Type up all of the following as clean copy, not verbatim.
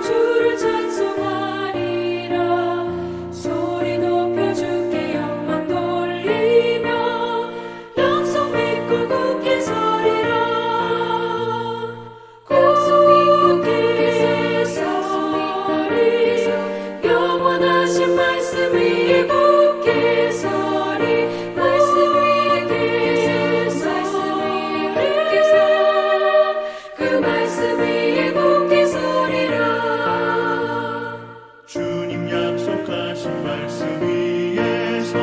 주를 찬송하리라. 소리 높여 주께 영광 돌리며 약속 믿고 굳게 서리라. 굳게 서리 영원하신 말씀 위에 굳게 서리. 말씀 위에 굳게 서 그 말씀 위에 굳게 서리라. 주님 약속하신 말씀 위에서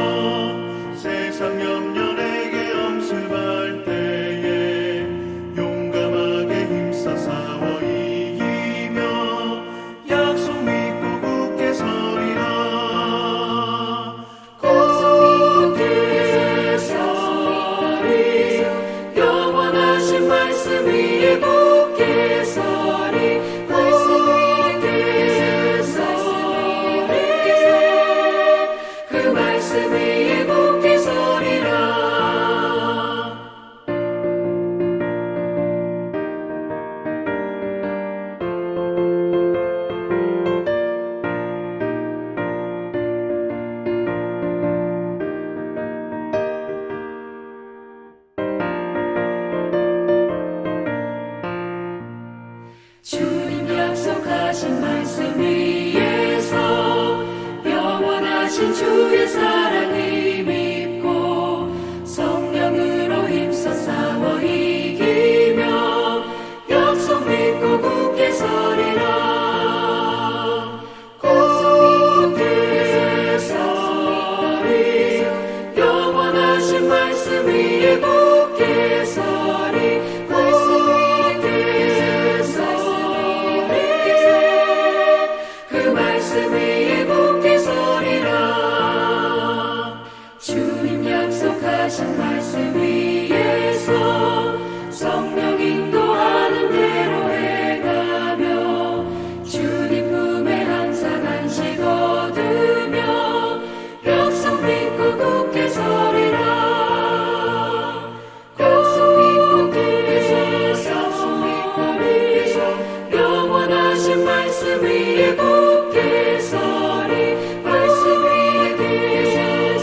세상 염려에게 엄습할 때에 용감하게 힘써 싸워 이기며 약속 믿고 굳게 서리라. 굳게 서리 영원하신 말씀 위에 굳게 서리. 말씀 위에 굳게 서리 그 말씀 위에 굳게 서리라. 주님 약속하신 말씀 위에서 영원하신 주의 사랑을 믿고 성령으로 힘써 싸워 이기며 약속 믿고 굳게 서리라. 굳게 서리 영원하신 말씀 위에 굳게 서리. 말씀 위에 굳게 서리 그 말씀 위에 굳게 서리라. 주님 약속하신 말씀 위에서 성령 인도하는 대로 행하며 주님 품에 항상 안식 얻으며 약속 믿고 굳게 서리라. 약속 믿고 굳게 서리 영원하신 말씀 위에 굳게 서리. 말씀 위에 굳게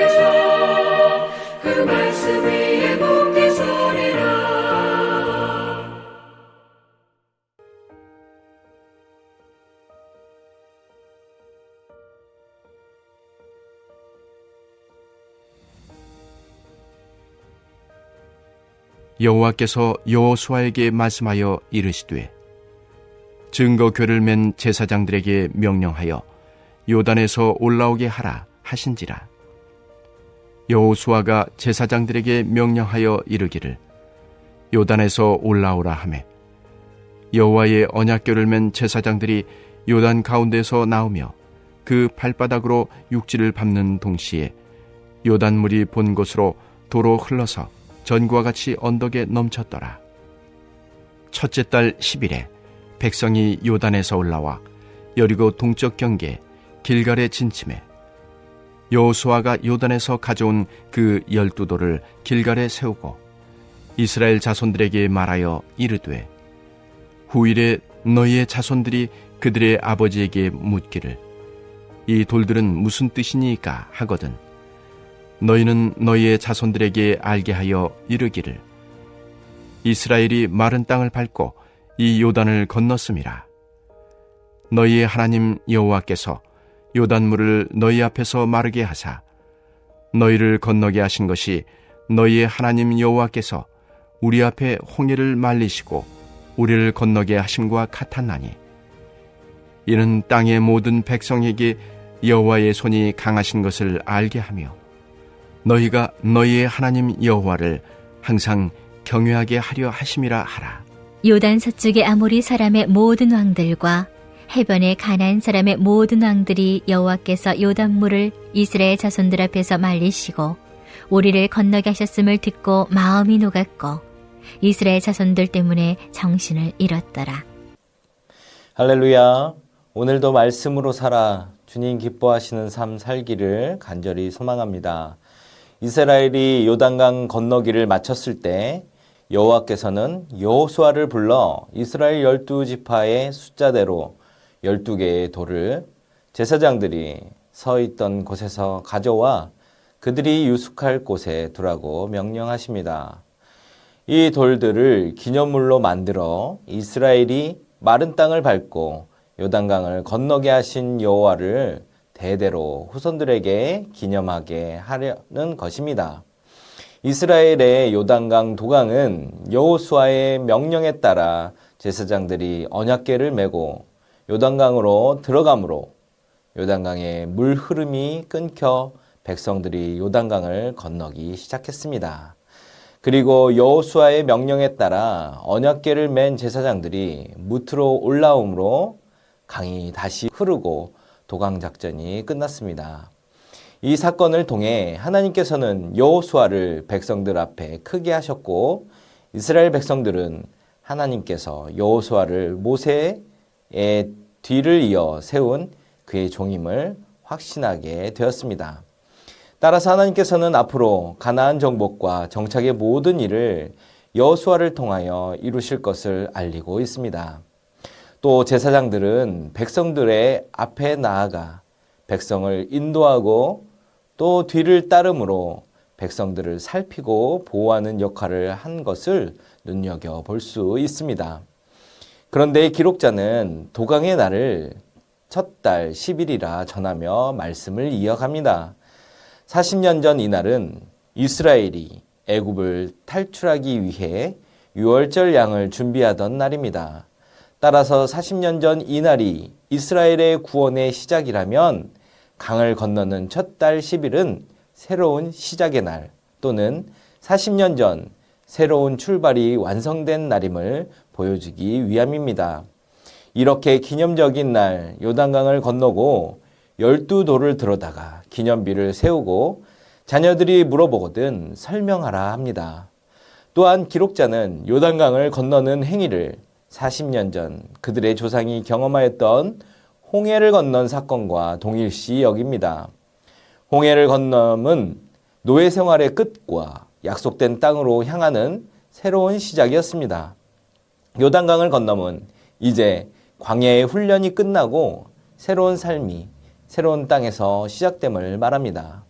서 그 말씀 위에 굳게 서리라. 여호와께서 여호수아에게 말씀하여 이르시되 증거궤를 맨 제사장들에게 명령하여 요단에서 올라오게 하라 하신지라. 여호수아가 제사장들에게 명령하여 이르기를 요단에서 올라오라 하매 여호와의 언약궤를 맨 제사장들이 요단 가운데서 나오며 그 발바닥으로 육지를 밟는 동시에 요단물이 본 곳으로 도로 흘러서 전과 같이 언덕에 넘쳤더라. 첫째 달 10일에 백성이 요단에서 올라와 여리고 동쪽 경계 길갈에 진침해 여호수아가 요단에서 가져온 그 12돌을 길갈에 세우고 이스라엘 자손들에게 말하여 이르되 후일에 너희의 자손들이 그들의 아버지에게 묻기를 이 돌들은 무슨 뜻이니까 하거든 너희는 너희의 자손들에게 알게 하여 이르기를 이스라엘이 마른 땅을 밟고 이 요단을 건넜음이라. 너희의 하나님 여호와께서 요단물을 너희 앞에서 마르게 하사 너희를 건너게 하신 것이 너희의 하나님 여호와께서 우리 앞에 홍해를 말리시고 우리를 건너게 하심과 같았나니 이는 땅의 모든 백성에게 여호와의 손이 강하신 것을 알게 하며 너희가 너희의 하나님 여호와를 항상 경외하게 하려 하심이라 하라. 요단 서쪽의 아모리 사람의 모든 왕들과 해변의 가나안 사람의 모든 왕들이 여호와께서 요단물을 이스라엘 자손들 앞에서 말리시고 우리를 건너게 하셨음을 듣고 마음이 녹았고 이스라엘 자손들 때문에 정신을 잃었더라. 할렐루야. 오늘도 말씀으로 살아 주님 기뻐하시는 삶 살기를 간절히 소망합니다. 이스라엘이 요단강 건너기를 마쳤을 때 여호와께서는 여호수아를 불러 이스라엘 12지파의 숫자대로 12개의 돌을 제사장들이 서 있던 곳에서 가져와 그들이 유숙할 곳에 두라고 명령하십니다. 이 돌들을 기념물로 만들어 이스라엘이 마른 땅을 밟고 요단강을 건너게 하신 여호와를 대대로 후손들에게 기념하게 하려는 것입니다. 이스라엘의 요단강 도강은 여호수아의 명령에 따라 제사장들이 언약궤를 메고 요단강으로 들어가므로 요단강의 물 흐름이 끊겨 백성들이 요단강을 건너기 시작했습니다. 그리고 여호수아의 명령에 따라 언약궤를 맨 제사장들이 무트로 올라오므로 강이 다시 흐르고 도강 작전이 끝났습니다. 이 사건을 통해 하나님께서는 여호수아를 백성들 앞에 크게 하셨고 이스라엘 백성들은 하나님께서 여호수아를 모세의 뒤를 이어 세운 그의 종임을 확신하게 되었습니다. 따라서 하나님께서는 앞으로 가나안 정복과 정착의 모든 일을 여호수아를 통하여 이루실 것을 알리고 있습니다. 또 제사장들은 백성들의 앞에 나아가 백성을 인도하고 또 뒤를 따름으로 백성들을 살피고 보호하는 역할을 한 것을 눈여겨볼 수 있습니다. 그런데 기록자는 도강의 날을 첫 달 10일이라 전하며 말씀을 이어갑니다. 40년 전 이날은 이스라엘이 애굽을 탈출하기 위해 유월절 양을 준비하던 날입니다. 따라서 40년 전 이날이 이스라엘의 구원의 시작이라면 강을 건너는 첫 달 10일은 새로운 시작의 날 또는 40년 전 새로운 출발이 완성된 날임을 보여주기 위함입니다. 이렇게 기념적인 날 요단강을 건너고 12돌을 들어다가 기념비를 세우고 자녀들이 물어보거든 설명하라 합니다. 또한 기록자는 요단강을 건너는 행위를 40년 전 그들의 조상이 경험하였던 홍해를 건넌 사건과 동일시 여깁니다. 홍해를 건넘은 노예 생활의 끝과 약속된 땅으로 향하는 새로운 시작이었습니다. 요단강을 건너면 이제 광야의 훈련이 끝나고 새로운 삶이 새로운 땅에서 시작됨을 말합니다.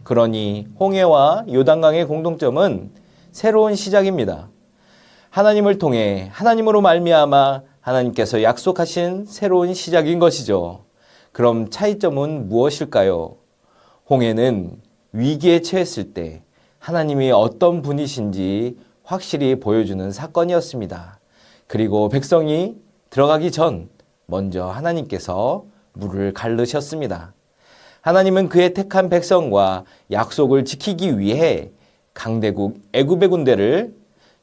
그러니 홍해와 요단강의 공통점은 새로운 시작입니다. 하나님을 통해 하나님으로 말미암아 하나님께서 약속하신 새로운 시작인 것이죠. 그럼 차이점은 무엇일까요? 홍해는 위기에 처했을 때 하나님이 어떤 분이신지 확실히 보여주는 사건이었습니다. 그리고 백성이 들어가기 전 먼저 하나님께서 물을 가르셨습니다. 하나님은 그의 택한 백성과 약속을 지키기 위해 강대국 애굽의 군대를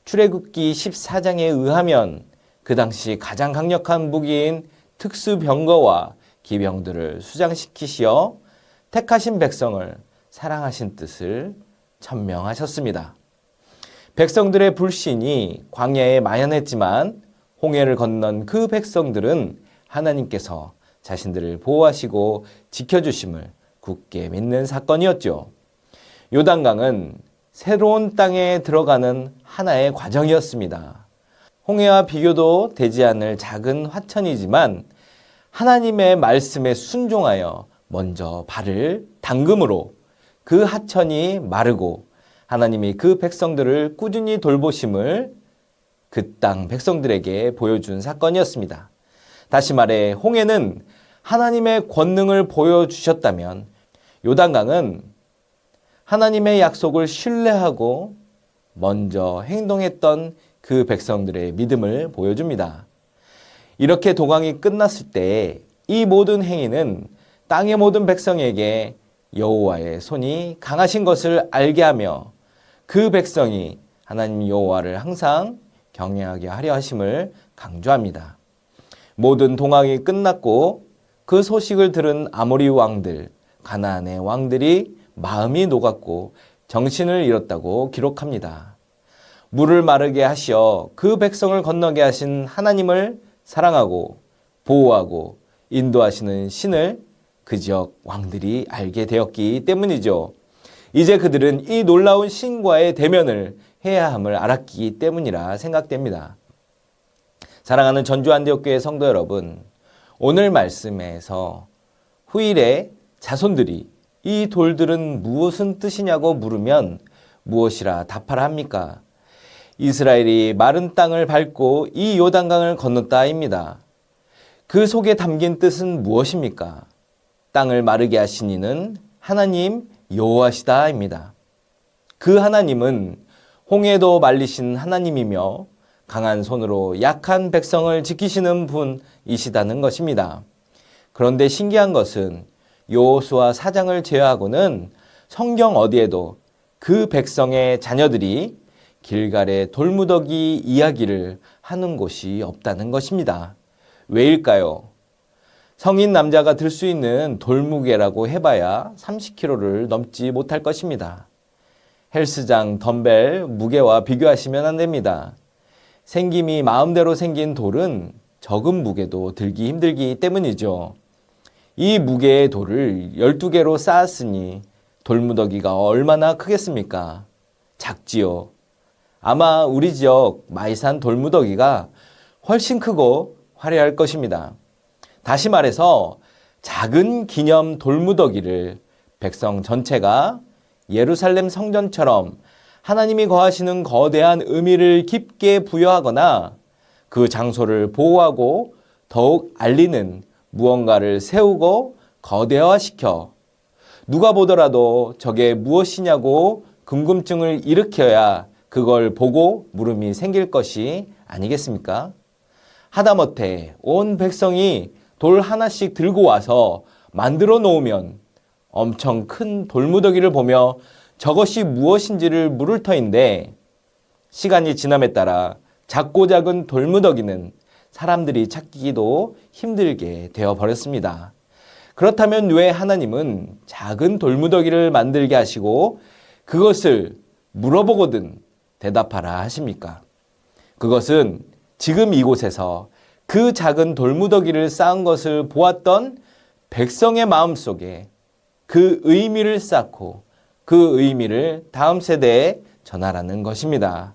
출애굽기 14장에 의하면 그 당시 가장 강력한 무기인 특수병거와 기병들을 수장시키시어 택하신 백성을 사랑하신 뜻을 천명하셨습니다. 백성들의 불신이 광야에 만연했지만 홍해를 건넌 그 백성들은 하나님께서 자신들을 보호하시고 지켜주심을 굳게 믿는 사건이었죠. 요단강은 새로운 땅에 들어가는 하나의 과정이었습니다. 홍해와 비교도 되지 않을 작은 화천이지만 하나님의 말씀에 순종하여 먼저 발을 담금으로 그 하천이 마르고 하나님이 그 백성들을 꾸준히 돌보심을 그 땅 백성들에게 보여준 사건이었습니다. 다시 말해 홍해는 하나님의 권능을 보여주셨다면 요단강은 하나님의 약속을 신뢰하고 먼저 행동했던 그 백성들의 믿음을 보여줍니다. 이렇게 도강이 끝났을 때 이 모든 행위는 땅의 모든 백성에게 여호와의 손이 강하신 것을 알게 하며 그 백성이 하나님 여호와를 항상 경외하게 하려 하심을 강조합니다. 모든 동항이 끝났고 그 소식을 들은 아모리 왕들, 가나안의 왕들이 마음이 녹았고 정신을 잃었다고 기록합니다. 물을 마르게 하시어 그 백성을 건너게 하신 하나님을 사랑하고 보호하고 인도하시는 신을 그 지역 왕들이 알게 되었기 때문이죠. 이제 그들은 이 놀라운 신과의 대면을 해야 함을 알았기 때문이라 생각됩니다. 사랑하는 전주안디옥교회 성도 여러분, 오늘 말씀에서 후일에 자손들이 이 돌들은 무엇은 뜻이냐고 물으면 무엇이라 답하라 합니까? 이스라엘이 마른 땅을 밟고 이 요단강을 건넜다입니다. 그 속에 담긴 뜻은 무엇입니까? 땅을 마르게 하신 이는 하나님 여호와시다입니다. 그 하나님은 홍해도 말리신 하나님이며 강한 손으로 약한 백성을 지키시는 분이시다는 것입니다. 그런데 신기한 것은 여호수아 4장을 제외하고는 성경 어디에도 그 백성의 자녀들이 길갈의 돌무더기 이야기를 하는 곳이 없다는 것입니다. 왜일까요? 성인 남자가 들 수 있는 돌무게라고 해봐야 30kg를 넘지 못할 것입니다. 헬스장 덤벨 무게와 비교하시면 안 됩니다. 생김이 마음대로 생긴 돌은 적은 무게도 들기 힘들기 때문이죠. 이 무게의 돌을 12개로 쌓았으니 돌무더기가 얼마나 크겠습니까? 작지요. 아마 우리 지역 마이산 돌무더기가 훨씬 크고 화려할 것입니다. 다시 말해서 작은 기념 돌무더기를 백성 전체가 예루살렘 성전처럼 하나님이 거하시는 거대한 의미를 깊게 부여하거나 그 장소를 보호하고 더욱 알리는 무언가를 세우고 거대화시켜 누가 보더라도 저게 무엇이냐고 궁금증을 일으켜야 그걸 보고 물음이 생길 것이 아니겠습니까? 하다못해 온 백성이 돌 하나씩 들고 와서 만들어 놓으면 엄청 큰 돌무더기를 보며 저것이 무엇인지를 물을 터인데 시간이 지남에 따라 작고 작은 돌무더기는 사람들이 찾기도 힘들게 되어버렸습니다. 그렇다면 왜 하나님은 작은 돌무더기를 만들게 하시고 그것을 물어보거든 대답하라 하십니까? 그것은 지금 이곳에서 그 작은 돌무더기를 쌓은 것을 보았던 백성의 마음속에 그 의미를 쌓고 그 의미를 다음 세대에 전하라는 것입니다.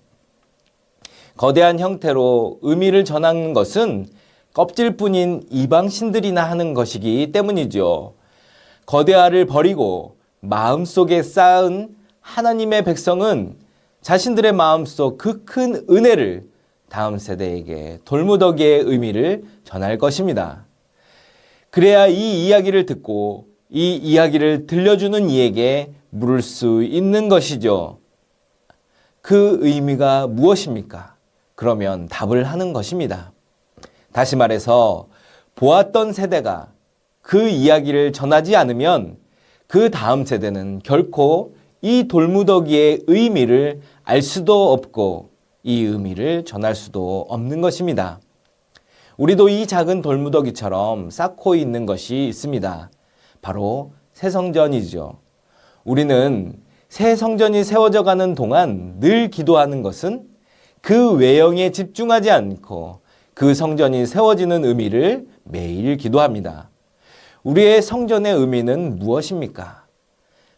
거대한 형태로 의미를 전하는 것은 껍질뿐인 이방신들이나 하는 것이기 때문이죠. 거대화를 버리고 마음속에 쌓은 하나님의 백성은 자신들의 마음속 그 큰 은혜를 다음 세대에게 돌무더기의 의미를 전할 것입니다. 그래야 이 이야기를 듣고 이 이야기를 들려주는 이에게 물을 수 있는 것이죠. 그 의미가 무엇입니까? 그러면 답을 하는 것입니다. 다시 말해서 보았던 세대가 그 이야기를 전하지 않으면 그 다음 세대는 결코 이 돌무더기의 의미를 알 수도 없고 이 의미를 전할 수도 없는 것입니다. 우리도 이 작은 돌무더기처럼 쌓고 있는 것이 있습니다. 바로 새 성전이죠. 우리는 새 성전이 세워져 가는 동안 늘 기도하는 것은 그 외형에 집중하지 않고 그 성전이 세워지는 의미를 매일 기도합니다. 우리의 성전의 의미는 무엇입니까?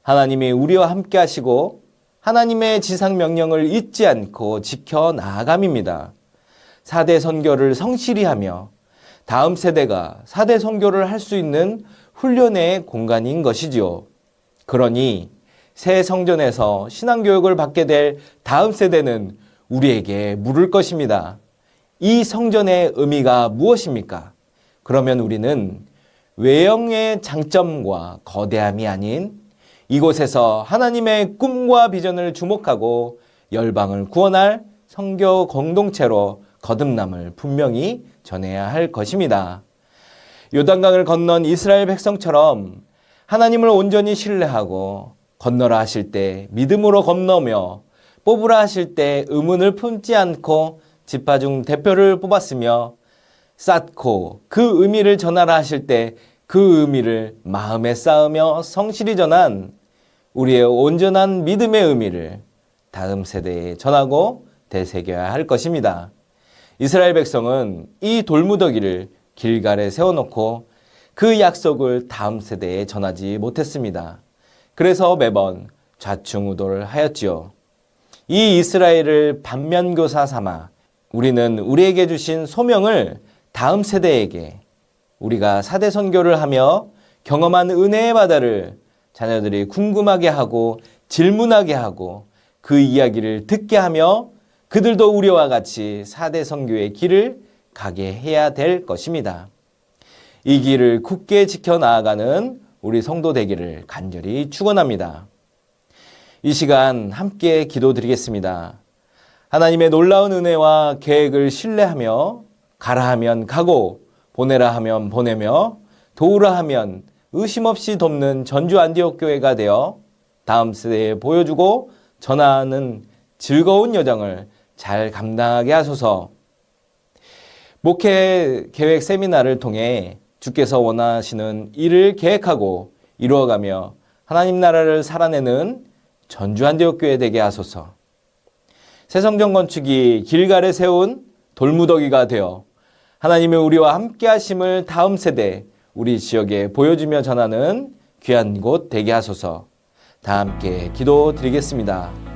하나님이 우리와 함께 하시고 하나님의 지상명령을 잊지 않고 지켜 나아감입니다. 4대 선교를 성실히 하며 다음 세대가 4대 선교를 할 수 있는 훈련의 공간인 것이지요. 그러니 새 성전에서 신앙교육을 받게 될 다음 세대는 우리에게 물을 것입니다. 이 성전의 의미가 무엇입니까? 그러면 우리는 외형의 장점과 거대함이 아닌 이곳에서 하나님의 꿈과 비전을 주목하고 열방을 구원할 선교 공동체로 거듭남을 분명히 전해야 할 것입니다. 요단강을 건넌 이스라엘 백성처럼 하나님을 온전히 신뢰하고 건너라 하실 때 믿음으로 건너며 뽑으라 하실 때 의문을 품지 않고 지파 중 대표를 뽑았으며 쌓고 그 의미를 전하라 하실 때 그 의미를 마음에 쌓으며 성실히 전한 우리의 온전한 믿음의 의미를 다음 세대에 전하고 되새겨야 할 것입니다. 이스라엘 백성은 이 돌무더기를 길갈에 세워놓고 그 약속을 다음 세대에 전하지 못했습니다. 그래서 매번 좌충우돌을 하였지요. 이 이스라엘을 반면교사 삼아 우리는 우리에게 주신 소명을 다음 세대에게 우리가 사대 선교를 하며 경험한 은혜의 바다를 자녀들이 궁금하게 하고 질문하게 하고 그 이야기를 듣게 하며 그들도 우리와 같이 사대 선교의 길을 가게 해야 될 것입니다. 이 길을 굳게 지켜나가는 우리 성도 되기를 간절히 축원합니다. 이 시간 함께 기도드리겠습니다. 하나님의 놀라운 은혜와 계획을 신뢰하며 가라 하면 가고 보내라 하면 보내며 도우라 하면 의심 없이 돕는 전주 안디옥 교회가 되어 다음 세대에 보여주고 전하는 즐거운 여정을 잘 감당하게 하소서. 목회 계획 세미나를 통해 주께서 원하시는 일을 계획하고 이루어가며 하나님 나라를 살아내는 전주 안디옥 교회 되게 하소서. 새성전 건축이 길갈에 세운 돌무더기가 되어 하나님의 우리와 함께 하심을 다음 세대 우리 지역에 보여주며 전하는 귀한 곳 되게 하소서. 다 함께 기도드리겠습니다.